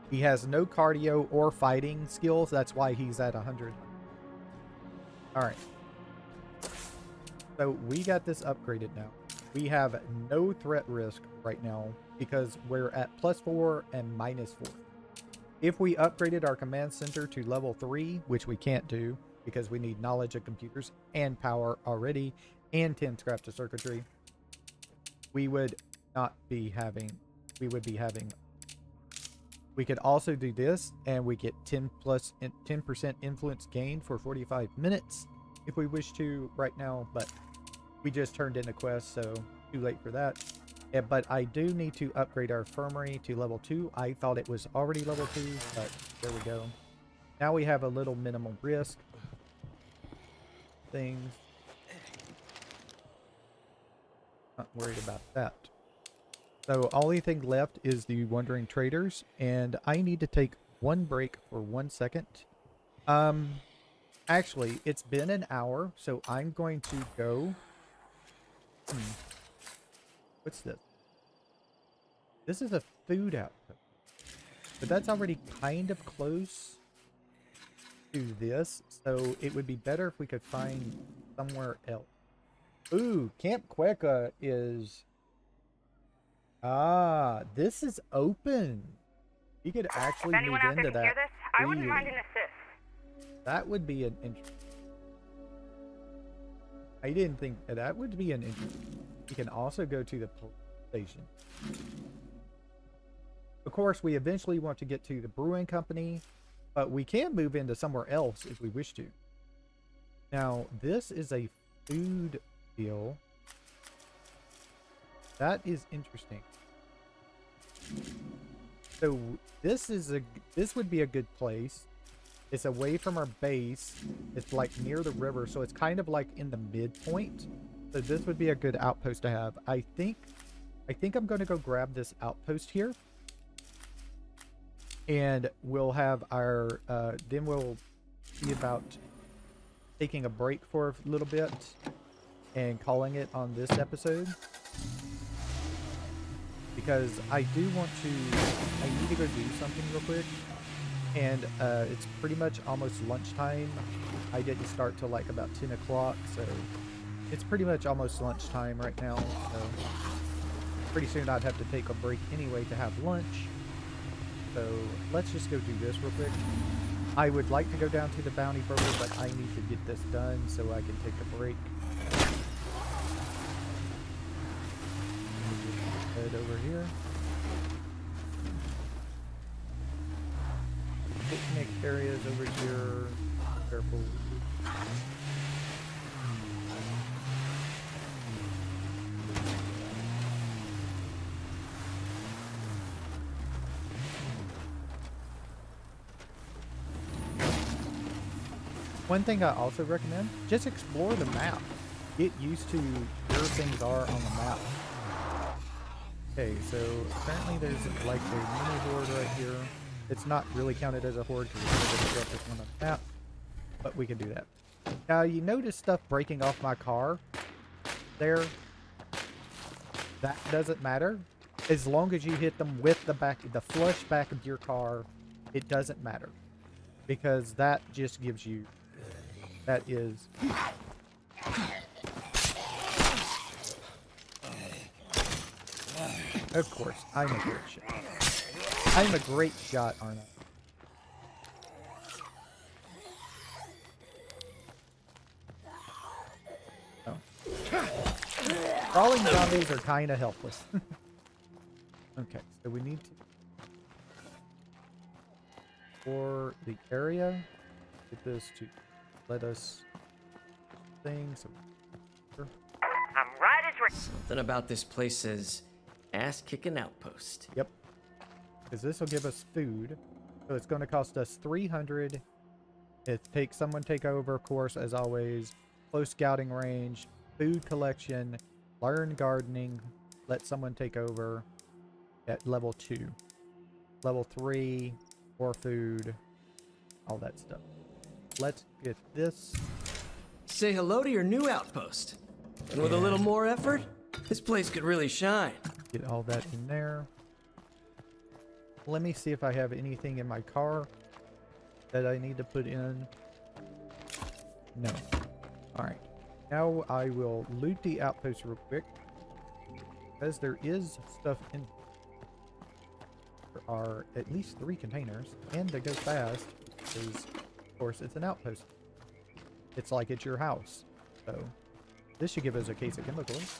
He has no cardio or fighting skills. That's why he's at 100. All right. So we got this upgraded now. We have no threat risk right now because we're at +4 and -4. If we upgraded our command center to level 3, which we can't do because we need knowledge of computers and power already and 10 scraps of circuitry, we would not be having, we could also do this and we get 10% influence gain for 45 minutes if we wish to right now, but we just turned in a quest, so too late for that. Yeah, but I do need to upgrade our infirmary to level 2. I thought it was already level 2, but there we go. Now we have a little minimal risk things. Not worried about that. So only thing left is the wandering traders, and I need to take one break for 1 second. Actually, it's been an hour, so I'm going to go. What's this? This is a food output, but that's already kind of close to this, so it would be better if we could find somewhere else. Ooh, Camp Cueca is... Ah, this is open. You could actually move into that. I wouldn't mind an assist. That would be an interest. I didn't think that would be an interest. You can also go to the police station. Of course, we eventually want to get to the brewing company, but we can move into somewhere else if we wish to. Now, this is a food deal. That is interesting. So this would be a good place. It's away from our base. It's like near the river, so it's kind of like in the midpoint. So So this would be a good outpost to have. I think I'm going to go grab this outpost here. And we'll have our, then we'll see about taking a break for a little bit and calling it on this episode. Because I need to go do something real quick. And it's pretty much almost lunchtime. I didn't start till like about 10 o'clock, so it's pretty much almost lunchtime right now. So pretty soon I'd have to take a break anyway to have lunch. So let's just go do this real quick. I would like to go down to the bounty broker, but I need to get this done so I can take a break. Head over here. Picnic areas over here. Careful. One thing I also recommend, just explore the map. Get used to where things are on the map. Okay, so apparently there's like a mini horde right here. It's not really counted as a horde because it's just one on the map, but we can do that. Now you notice stuff breaking off my car there. That doesn't matter. As long as you hit them with the flush back of your car, it doesn't matter. Because that just gives you, that is... Of course, I'm a great shot. I'm a great shot, aren't I? Oh. Crawling zombies are kind of helpless. Okay, so we need to... For the area, get this to let us things. I'm right as we're... Something about this place says ass-kicking outpost. Yep. Because this will give us food. So it's going to cost us 300. Someone take over, of course, as always. Close scouting range, food collection, learn gardening, let someone take over at level 2. Level 3, more food, all that stuff. Let's get this. Say hello to your new outpost. And with a little more effort, this place could really shine. Get all that in there. Let me see if I have anything in my car that I need to put in. No. Alright. Now I will loot the outpost real quick. Because there is stuff in. There are at least 3 containers. And they go fast. Because, of course, it's an outpost. It's like it's your house. So, this should give us a case of chemicals.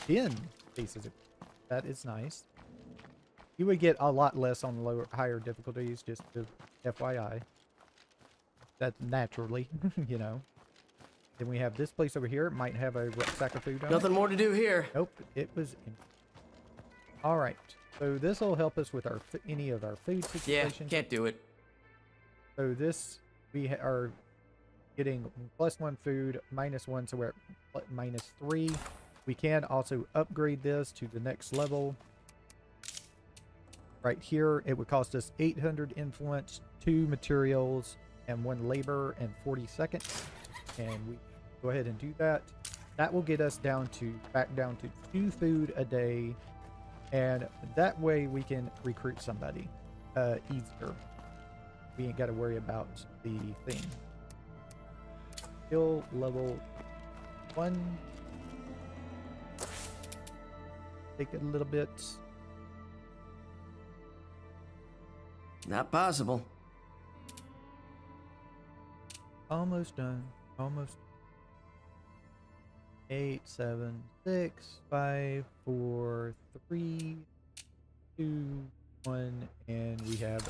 10 cases of... That is nice. You would get a lot less on higher difficulties, just to FYI. That naturally, you know. Then we have this place over here. It might have a rucksack of food on it. Nothing more to do here. Nope, it was... Alright, so this will help us with our any of our food situations. Yeah, can't do it. So this, we are getting +1 food, -1, so we're at -3. We can also upgrade this to the next level. Right here, it would cost us 800 influence, 2 materials, and 1 labor, and 40 seconds. And we go ahead and do that. That will get us back down to 2 food a day. And that way we can recruit somebody easier. We ain't got to worry about the thing. Skill level 1. Take it a little bit. Not possible. Almost done. Almost. 8, 7, 6, 5, 4, 3, 2, 1, and we have.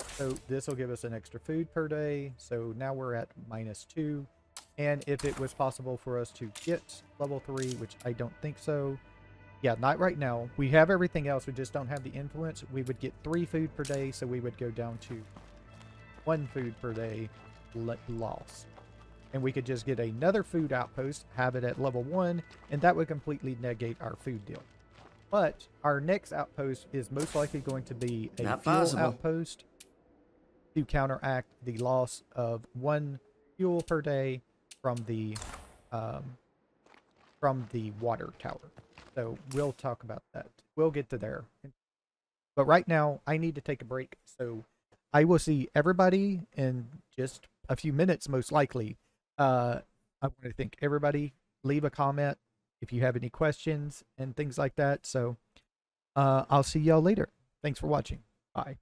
So this will give us an extra food per day. So now we're at -2. And if it was possible for us to get level 3, which I don't think so. Yeah, not right now. We have everything else. We just don't have the influence. We would get 3 food per day. So we would go down to 1 food per day loss. and we could just get another food outpost, have it at level 1, and that would completely negate our food deal. But our next outpost is most likely going to be a Not fuel possible. outpost to counteract the loss of 1 fuel per day from the water tower. So we'll talk about that. We'll get to there. But right now, I need to take a break. So I will see everybody in just a few minutes, most likely. I want to thank everybody. Leave a comment if you have any questions and things like that. So I'll see y'all later. Thanks for watching. Bye.